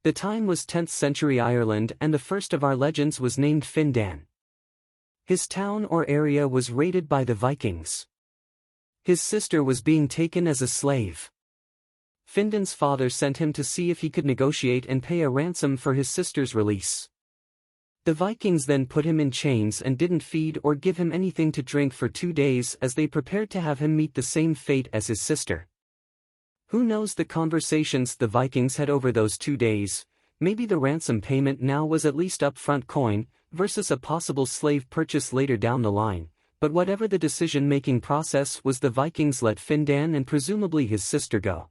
The time was 10th century Ireland and the first of our legends was named Findan. His town or area was raided by the Vikings. His sister was being taken as a slave. Findan's father sent him to see if he could negotiate and pay a ransom for his sister's release. The Vikings then put him in chains and didn't feed or give him anything to drink for 2 days as they prepared to have him meet the same fate as his sister. Who knows the conversations the Vikings had over those 2 days? Maybe the ransom payment now was at least upfront coin, versus a possible slave purchase later down the line, but whatever the decision-making process was, the Vikings let Findan and presumably his sister go.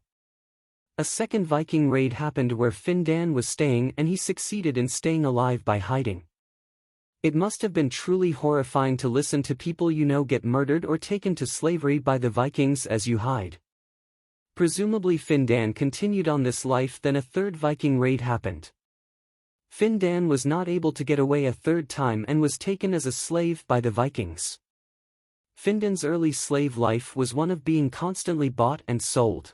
A second Viking raid happened where Findan was staying and he succeeded in staying alive by hiding. It must have been truly horrifying to listen to people you know get murdered or taken to slavery by the Vikings as you hide. Presumably Findan continued on this life. Then a third Viking raid happened. Findan was not able to get away a third time and was taken as a slave by the Vikings. Findan's early slave life was one of being constantly bought and sold.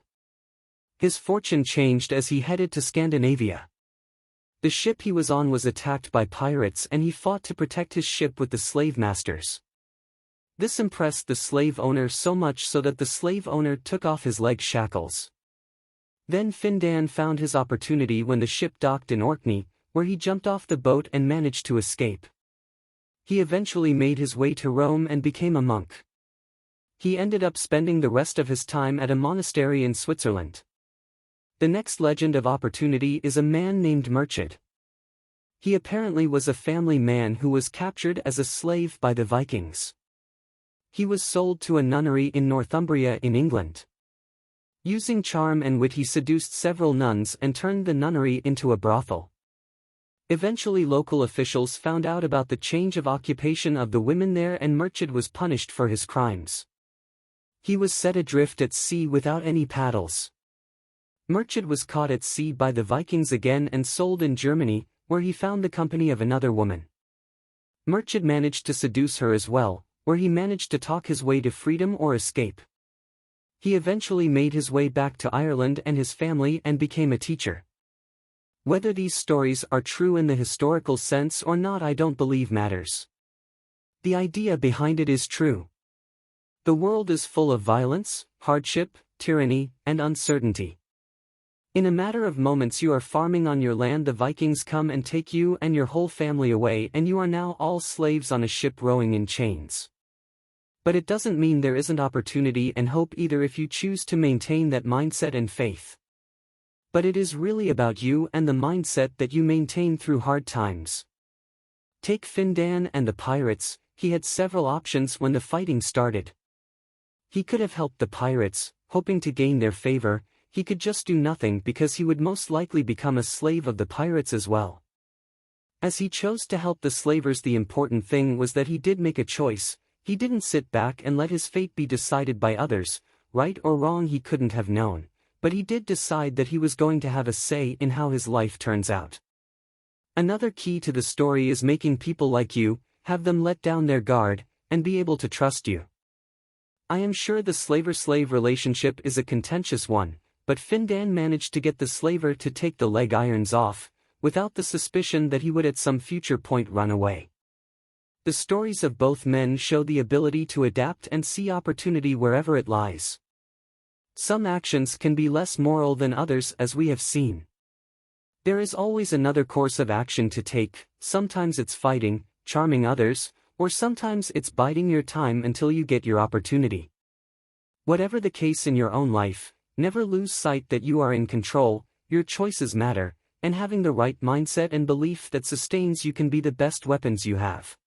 His fortune changed as he headed to Scandinavia. The ship he was on was attacked by pirates and he fought to protect his ship with the slave masters. This impressed the slave owner so much so that the slave owner took off his leg shackles. Then Findan found his opportunity when the ship docked in Orkney, where he jumped off the boat and managed to escape. He eventually made his way to Rome and became a monk. He ended up spending the rest of his time at a monastery in Switzerland. The next legend of opportunity is a man named Murchid. He apparently was a family man who was captured as a slave by the Vikings. He was sold to a nunnery in Northumbria in England. Using charm and wit he seduced several nuns and turned the nunnery into a brothel. Eventually local officials found out about the change of occupation of the women there and Murchid was punished for his crimes. He was set adrift at sea without any paddles. Murchid was caught at sea by the Vikings again and sold in Germany, where he found the company of another woman. Murchid managed to seduce her as well, where he managed to talk his way to freedom or escape. He eventually made his way back to Ireland and his family and became a teacher. Whether these stories are true in the historical sense or not I don't believe matters. The idea behind it is true. The world is full of violence, hardship, tyranny, and uncertainty. In a matter of moments you are farming on your land, the Vikings come and take you and your whole family away and you are now all slaves on a ship rowing in chains. But it doesn't mean there isn't opportunity and hope either if you choose to maintain that mindset and faith. But it is really about you and the mindset that you maintain through hard times. Take Findan and the pirates. He had several options when the fighting started. He could have helped the pirates, hoping to gain their favor. He could just do nothing because he would most likely become a slave of the pirates as well. As he chose to help the slavers, the important thing was that he did make a choice. He didn't sit back and let his fate be decided by others. Right or wrong he couldn't have known, but he did decide that he was going to have a say in how his life turns out. Another key to the story is making people like you, have them let down their guard, and be able to trust you. I am sure the slaver-slave relationship is a contentious one, but Findan managed to get the slaver to take the leg irons off, without the suspicion that he would at some future point run away. The stories of both men show the ability to adapt and see opportunity wherever it lies. Some actions can be less moral than others, as we have seen. There is always another course of action to take. Sometimes it's fighting, charming others, or sometimes it's biding your time until you get your opportunity. Whatever the case in your own life, never lose sight that you are in control, your choices matter, and having the right mindset and belief that sustains you can be the best weapons you have.